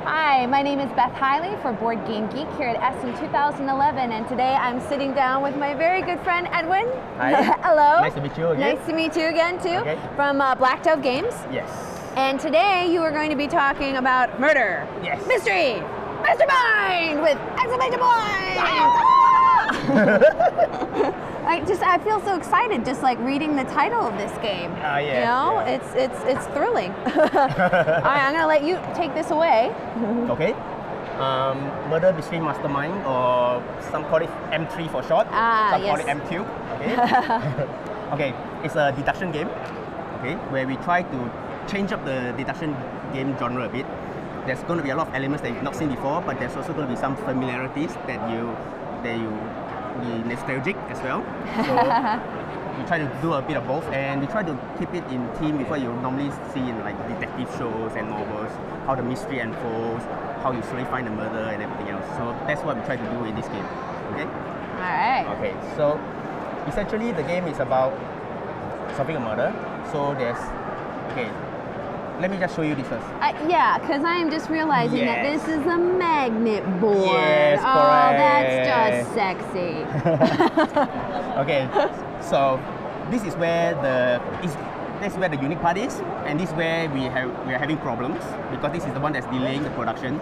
Hi, my name is Beth Hiley for BoardGameGeek here at Essen 2011, and today I'm sitting down with my very good friend Edwin. Hi. Hello. Nice to meet you again. Nice to meet you again too. Okay. From Black Dove Games. Yes. And today you are going to be talking about murder. Yes. Mystery. Mastermind with exclamation points. I feel so excited just like reading the title of this game. Yeah, you know, yeah. it's thrilling. All right, I'm gonna let you take this away. Okay. Murder Mystery Mastermind, or some call it M3 for short. Some yes. call it M2. Okay. Okay. It's a deduction game. Okay, where we try to change up the deduction game genre a bit. There's going to be a lot of elements that you've not seen before, but there's also going to be some familiarities that you be nostalgic as well. So we try to do a bit of both, and we try to keep it in theme with what you normally see in like detective shows and novels, how the mystery unfolds, how you slowly find the murder and everything else. So that's what we try to do in this game. Okay? All right. Okay, so essentially the game is about solving a murder. So there's, okay, let me just show you this first. Yeah, because I am just realizing that Yes. this is a magnet board. Yes, oh, correct. that's just sexy. Okay, so this is where the unique part is, and this is where we are having problems, because this is the one that's delaying the production.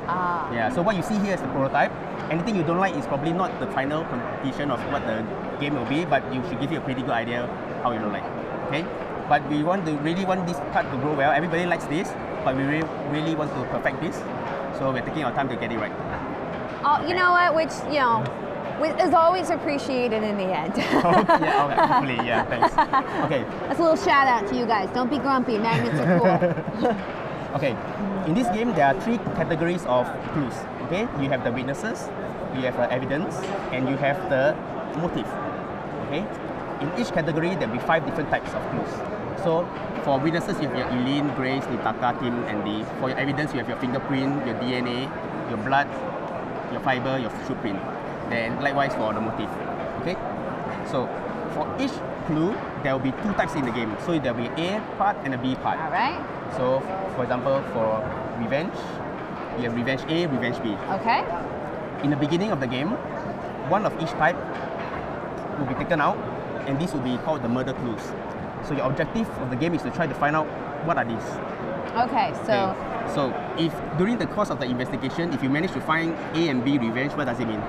Yeah. So what you see here is the prototype. Anything you don't like is probably not the final completion of what the game will be, but you should give you a pretty good idea how you don't like. Okay. But we really want this part to grow well. Everybody likes this, but we really want to perfect this. So we're taking our time to get it right. Oh, you know what? Which is always appreciated in the end. Yeah, okay, hopefully, yeah, thanks. Okay. That's a little shout out to you guys. Don't be grumpy. Magnets are cool. Okay. In this game, there are 3 categories of clues. Okay. You have the witnesses, you have the evidence, and you have the motive. Okay. In each category, there will be 5 different types of clues. So for witnesses, you have your Eileen, Grace, Nitaka, Kim, and Dee. For your evidence, you have your fingerprint, your DNA, your blood, your fiber, your footprint. Then likewise for the motive. Okay? So for each clue, there will be 2 types in the game. So there will be A part and a B part. All right. So for example, for revenge, you have revenge A, revenge B. Okay. In the beginning of the game, one of each type will be taken out, and this will be called the murder clues. So your objective of the game is to try to find out what are these. Okay, so Okay. So if during the course of the investigation, if you manage to find A and B revenge, what does it mean?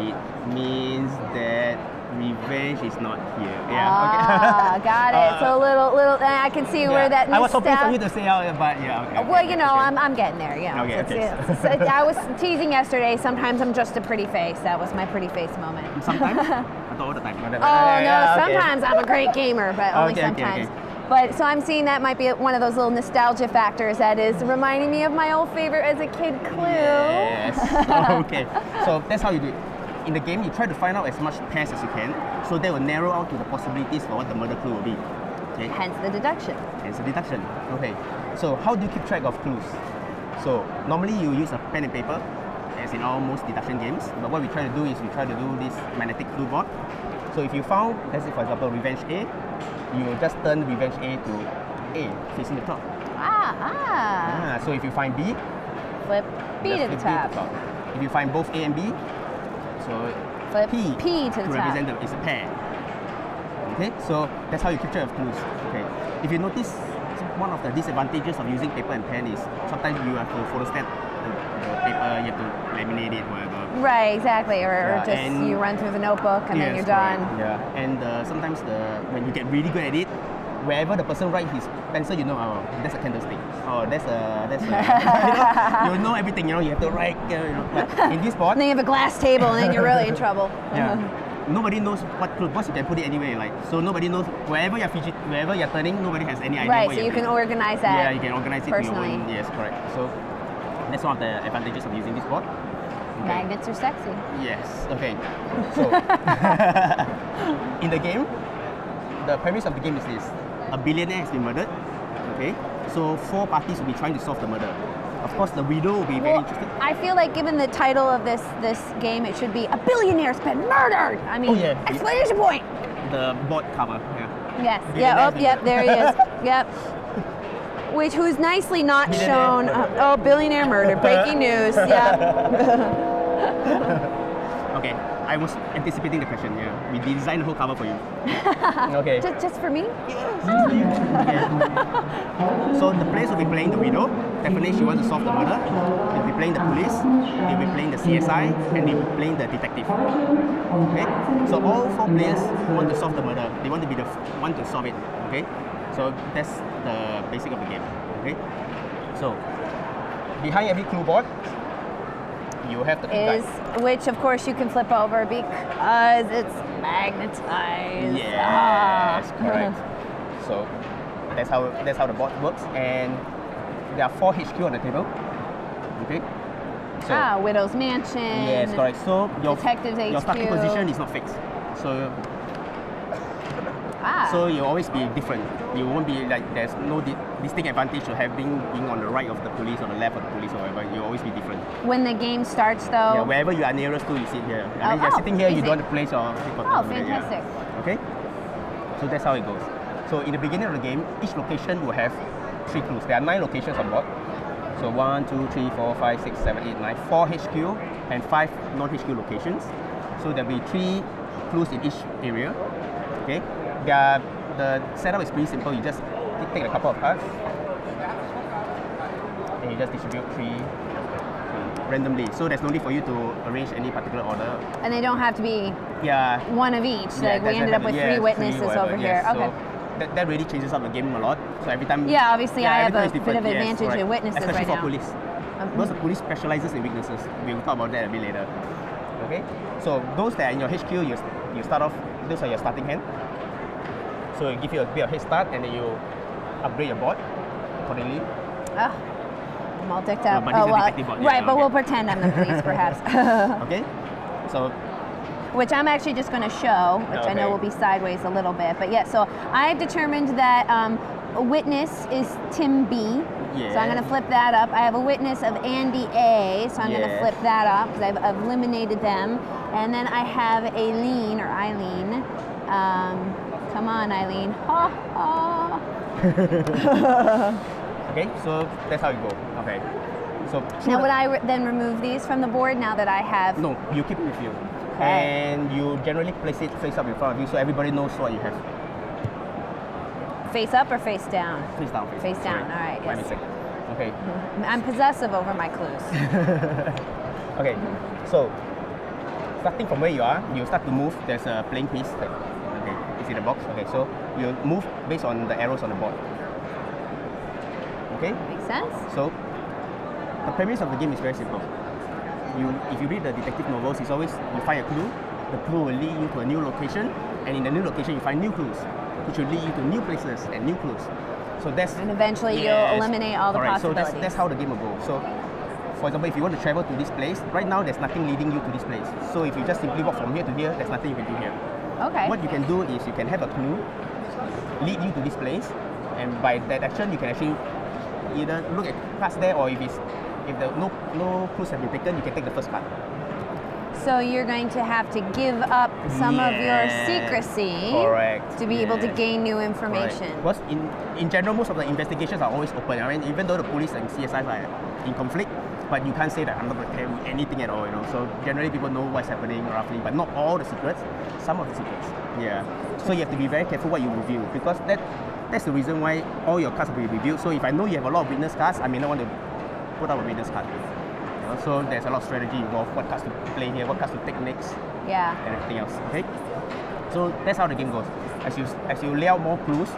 It means that revenge is not here. Yeah. Okay. Got it. So little. I can see where that. I was hoping for you to say out, but yeah. Okay. Well, you know, I'm getting there. Yeah. Okay, I was teasing yesterday. Sometimes I'm just a pretty face. That was my pretty face moment. Sometimes? I thought all the time. Oh no! Sometimes I'm a great gamer, but only sometimes. Okay. But so I'm seeing that might be one of those little nostalgia factors that is reminding me of my old favorite as a kid, Clue. Yes. Okay. So that's how you do it. In the game, you try to find out as much pairs as you can, so they will narrow out to the possibilities for what the murder clue will be. Okay. Hence the deduction. Hence the deduction. Okay. So how do you keep track of clues? So normally you use a pen and paper, as in almost deduction games. But what we try to do is we try to do this magnetic clue board. So if you found, let's say for example, revenge A, you will just turn revenge A to A, facing the top. So if you find B, Flip B to flip the top. If you find both A and B, so Flip P to the top. represent them is a pair. Okay, so that's how you keep track of clues. Okay, if you notice, one of the disadvantages of using paper and pen is sometimes you have to photostat the paper, you have to laminate it, whatever. Right, exactly. Or Yeah, just and- you run through the notebook and then Yes, you're done. correct. Yeah, and sometimes when you get really good at it, wherever the person writes his pencil, you know, oh, that's a candlestick. Oh, that's a you know everything. You know, you have to write. But in this board, And then you have a glass table and then you're really in trouble. yeah, nobody knows what clue. Because you can put it anywhere, like so nobody knows wherever you're turning, nobody has any idea. Right, what so you're you can doing. organize that. Yeah, you can organize it personally. to your own. Yes, correct. So that's one of the advantages of using this board. Okay. Magnets are sexy. Yes. Okay. So in the game, the premise of the game is this: a billionaire has been murdered. Okay. So 4 parties will be trying to solve the murder. Of course, the widow will be very interested. I feel like given the title of this game, it should be "A Billionaire's Been Murdered." I mean, exclamation point. The board cover. Yeah. Yes. Yeah. Oh, yep. There he is. Yep. who's nicely not He did it. shown. Oh, billionaire murder! Breaking news. Yeah. Okay, I was anticipating the question. Yeah, we designed the whole cover for you. Okay. Just for me? Okay. So the players will be playing the widow. Definitely, she wants to solve the murder. They'll be playing the police. They'll be playing the CSI, and they'll be playing the detective. Okay. So all 4 players want to solve the murder. They want to be the one to solve it. Okay. So that's the basic of the game. Okay. So behind every clue board, you have the clue Is guide. which of course you can flip over because it's magnetized. Yes, correct. So that's how the board works, and there are 4 HQ on the table. Okay. So Widow's Mansion. yes, correct. So your Detectives your starting HQ. position is not fixed. So you'll always be different. You won't be like there's no distinct advantage to being on the right of the police or the left of the police or whatever. You'll always be different. When the game starts, though. Yeah, wherever you are nearest to, you sit here. I mean, you're sitting here, you easy. don't want to place your Oh, fantastic. Yeah. Okay. So that's how it goes. So in the beginning of the game, each location will have 3 clues. There are 9 locations on board. So 1, 2, 3, 4, 5, 6, 7, 8, 9, 4 HQ and 5 non-HQ locations. So there'll be 3 clues in each area. Okay. The setup is pretty simple. You just take a couple of cards and you just distribute 3 randomly. So there's no need for you to arrange any particular order. And they don't have to be Yeah. one of each. Yeah, Like we ended up with 3 witnesses over here. Yes. Okay. So that really changes up the game a lot. So every time. Yeah, obviously I have every time a is bit different. of advantage correct. in witnesses Especially right for now. police. Because the police specializes in weaknesses. We'll talk about that a bit later. Okay. So those that are in your HQ, you start off. Those are your starting hand. So it gives you a bit of head start, and then you upgrade your board accordingly. Oh, I'm all decked out. but this is a detective board. Yeah, right, but okay. we'll pretend I'm the police, perhaps. Okay. So Which I'm actually just going to show, which I know Okay. will be sideways a little bit. But yeah, so I've determined that a witness is Tim B. So I'm going to flip that up. I have a witness of Andy A. So I'm going to Yes. flip that up because I've eliminated them. And then I have Eileen, or Eileen. Come on, Eileen. Ha ha. okay. So that's how you go. Okay. So Now, would I then remove these from the board now that I have? No, you keep it with you. Okay. And you generally place it face up in front of you so everybody knows what you have. Face up or face down? Face down. Face down, Sorry. all right, My yes. mistake. Okay. I'm possessive over my clues. Okay. So starting from where you are, you start to move. There's a playing piece. Okay. It's in the box. Okay. So you move based on the arrows on the board. Okay. Makes sense? So the premise of the game is very simple. If you read the detective novels, it's always you find a clue. The clue will lead you to a new location, and in the new location you find new clues, which will lead you to new places and new clues. So that's And eventually Yes. you'll eliminate all the Correct. possibilities. So that's how the game will go. So for example, if you want to travel to this place, right now there's nothing leading you to this place. So if you just simply walk from here to here, there's nothing you can do here. Okay. What you can do is you can have a clue lead you to this place, and by that action you can actually either look at cards there, or if the no clues have been taken, you can take the first card. So you're going to have to give up some of your Yes. secrecy Correct. to be able to Yes. gain new Correct. information. Because in general, most of the investigations are always open. I mean, even though the police and CSI are in conflict, but you can't say that I'm not going to tell you anything at all, you know. So generally people know what's happening roughly, but not all the secrets, some of the secrets. Yeah. So you have to be very careful what you reveal, because that's the reason why all your cards will be revealed. So if I know you have a lot of witness cards, I may not want to put up a witness card. You know, so there's a lot of strategy involved, what cards to play here, what cards to take next, Yeah. and everything else. Okay. So that's how the game goes. As you lay out more clues,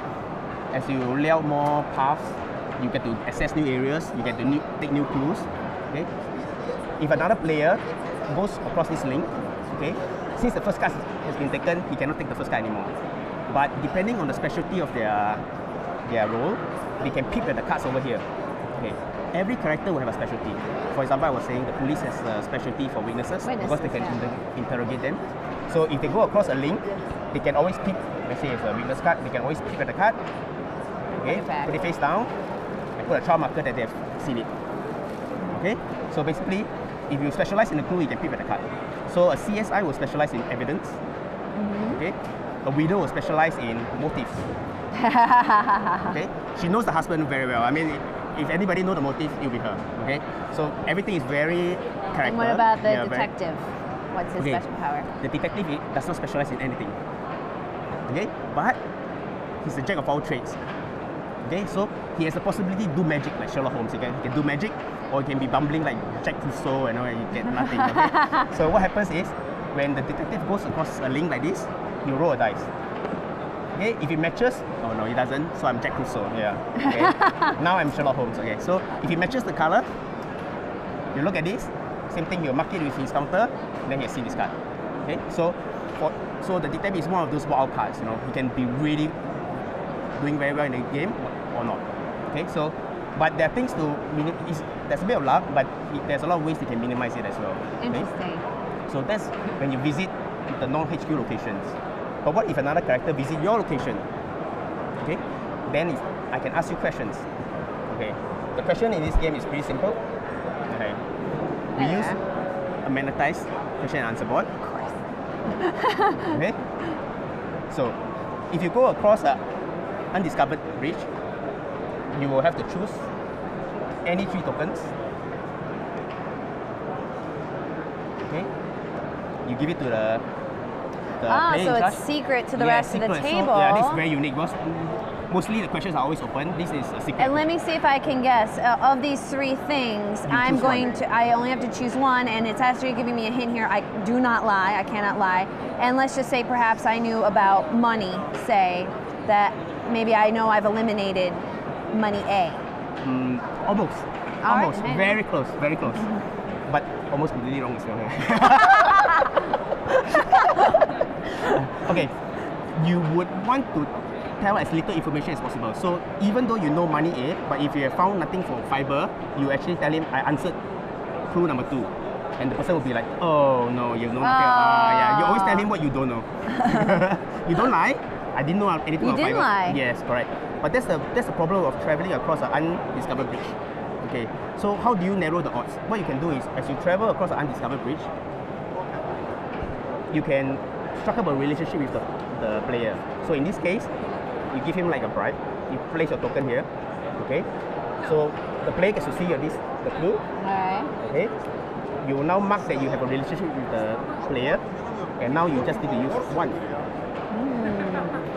as you lay out more paths, you get to access new areas, you get to take new clues. Okay. If another player goes across this link, okay, since the first card has been taken, he cannot take the first card anymore. But depending on the specialty of their role, they can pick at the cards over here. Okay. Every character will have a specialty. For example, I was saying the police has a specialty for witnesses because they can interrogate them. So if they go across a link, they can always pick, let's say it's a witness card, they can always pick at the card, okay, put it face down, and put a trial marker that they've seen it. Okay? So basically, if you specialize in a clue, you can pick at the card. So a CSI will specialize in evidence. Okay? A widow will specialize in motives. Okay, she knows the husband very well. I mean, if anybody knows the motive, it'll be her. Okay, so everything is very character. And what about the detective? What's his special power? The detective does not specialize in anything. Okay, but he's a jack of all trades. Okay, so he has the possibility to do magic like Sherlock Holmes. He can do magic, or he can be bumbling like Jack Rousseau and you get nothing. Okay? So what happens is, when the detective goes across a link like this, you roll a dice. Okay, if it matches, oh no, it doesn't. So I'm Jack Rousseau. Yeah. Okay. Now I'm Sherlock Holmes. Okay, so if it matches the color, you look at this. Same thing. You mark it with his counter, then he has seen this card. Okay, so the detective is one of those wild cards. He can be really doing very well in the game or not. Okay, so but there are things to there's a bit of luck, but there's a lot of ways you can minimize it as well. Interesting. Okay? So that's when you visit the non-HQ locations. But what if another character visit your location? Okay, then I can ask you questions. Okay, the question in this game is pretty simple. Okay, we use a magnetized question and answer board. Of course. Okay, so if you go across a undiscovered bridge, you will have to choose any 3 tokens. Okay, you give it to the player so in charge. it's secret to the rest of the table. So, yeah, this is very unique because mostly the questions are always open. This is a secret. And let me see if I can guess. Of these 3 things, I only have to choose one, and it's actually giving me a hint here. I do not lie. I cannot lie. And let's just say perhaps I knew about money, say, that maybe I know I've eliminated money A. Almost. All almost. right. Very close. Very close. But almost completely wrong as well. Okay. You would want to tell as little information as possible. So even though you know money A, but if you have found nothing for fiber, you actually tell him, I answered clue number 2. And the person will be like, oh no, you know nothing. Yeah. You always tell him what you don't know. You don't lie. I didn't know anything about fiber. You didn't lie. Yes, correct. But that's the problem of traveling across an undiscovered bridge. Okay, so how do you narrow the odds? What you can do is, as you travel across an undiscovered bridge, you can strike up a relationship with the player. So in this case, you give him like a bribe. You place your token here. Okay, so the player gets to see the clue. Alright. Okay, you will now mark that you have a relationship with the player, and now you just need to use 1.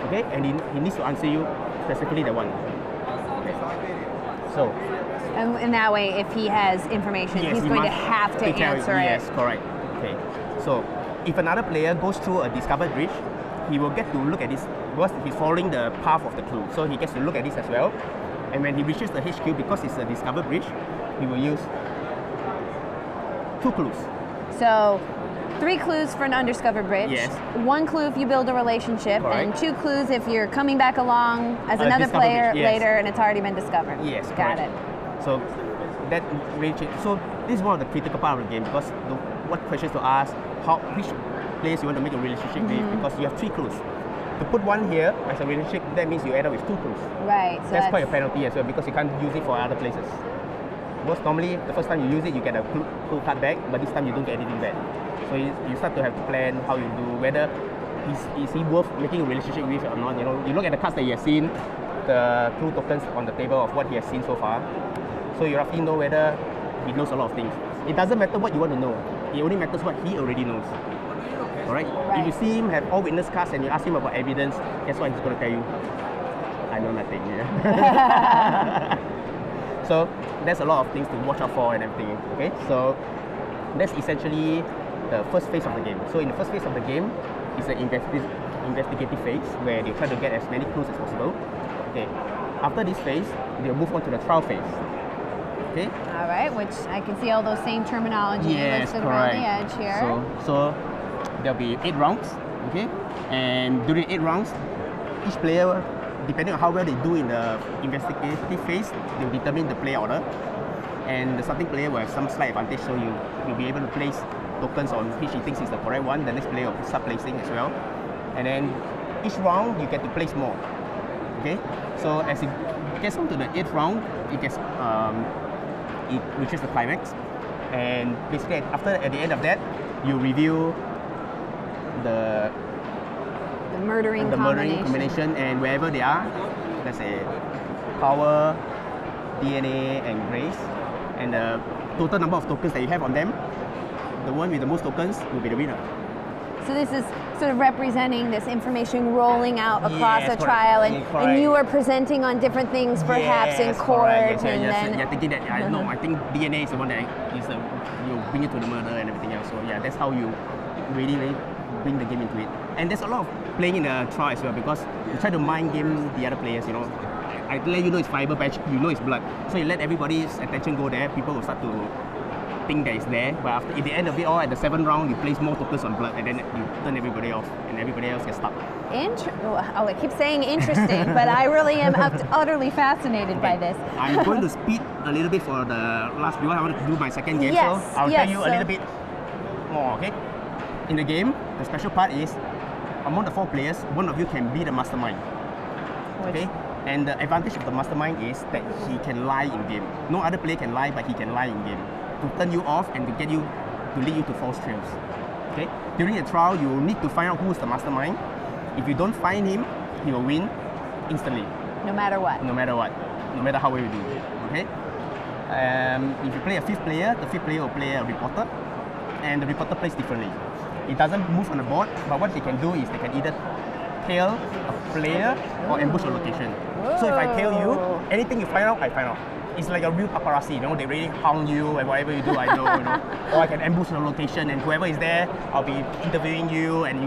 Okay, and he needs to answer you specifically the 1. Okay. So. And in that way, if he has information, Yes, he's going to have to answer it. Yes, correct. Okay. So if another player goes through a discovered bridge, he will get to look at this because he's following the path of the clue. So he gets to look at this as well. And when he reaches the HQ, because it's a discovered bridge, he will use 2 clues. So 3 clues for an undiscovered bridge. Yes. 1 clue if you build a relationship, Correct. and 2 clues if you're coming back along as another discovered player bridge, yes. later and it's already been discovered. Yes, Got correct. it. So that really so this is one of the critical part of the game because what questions to ask, which players you want to make a relationship with, because you have 3 clues. To put 1 here as a relationship, that means you end up with 2 clues. Right. So That's quite a penalty as well because you can't use it for other places. Because normally the first time you use it, you get a clue card back, but this time you don't get anything back. So you start to have to plan how you do, whether is he worth making a relationship with or not. You look at the cards that you have seen, the clue tokens on the table of what he has seen so far. So you roughly know whether he knows a lot of things. It doesn't matter what you want to know. It only matters what he already knows. Alright? If you see him have all witness cards and you ask him about evidence, guess what he's going to tell you? I know nothing. Yeah? So there's a lot of things to watch out for and everything. Okay? So that's essentially the first phase of the game. So in the first phase of the game, it's an investigative phase where they try to get as many clues as possible. Okay. After this phase, they'll move on to the trial phase. Okay. all right, which I can see all those same terminology listed around the edge here. So there'll be 8 rounds. Okay. And during 8 rounds, each player, depending on how well they do in the investigative phase, they'll determine the play order. And the starting player will have some slight advantage, so you'll be able to place tokens on which he thinks is the correct one. The next player will start placing as well. And then each round, you get to place more. Okay, so as it gets on to the 8th round, it reaches the climax, and basically at the end of that, you reveal the murdering combination, and wherever they are, let's say, power, DNA, and grace, and the total number of tokens that you have on them, the one with the most tokens will be the winner. So this is sort of representing this information rolling out across Yes, a trial, and, correct. and you are presenting on different things, perhaps in court, correct. and then You're thinking that I think DNA is the one that is the you bring it to the murder and everything else. So yeah, that's how you really bring the game into it. And there's a lot of playing in the trial as well, because you try to mind game the other players. You know, I let you know it's fiber patch, you know it's blood. So you let everybody's attention go there. People will start to think that it's there, but after at the end of it all, at the 7th round, you place more tokens on blood, and then you turn everybody off, and everybody else gets stuck. I keep saying interesting, but I really am utterly fascinated by this. I'm going to speed a little bit for the last because I want to do my second game, Yes, so I'll tell you a little bit more, okay? In the game, the special part is, among the 4 players, one of you can be the mastermind, okay? And the advantage of the mastermind is that he can lie in game. No other player can lie, but he can lie in game to turn you off and to get you, to lead you to false trails, okay? During the trial, you will need to find out who's the mastermind. If you don't find him, he will win instantly. No matter what. No matter what. No matter how well you do, okay? If you play a 5th player, the 5th player will play a reporter, and the reporter plays differently. It doesn't move on the board, but what they can do is they can either tail a player or ambush a location. So if I tail you, anything you find out, I find out. It's like a real paparazzi, you know, they really hound you, and whatever you do, I know, you know. Or I can ambush the location, and whoever is there, I'll be interviewing you, and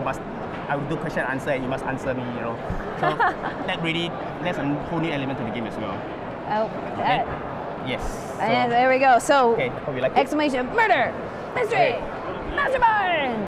I will do question and answer, and you must answer me, you know. So that's a whole new element to the game as well. Oh, Okay? Yes. and there we go. So, okay, hope you like it. exclamation, murder, mystery, mastermind.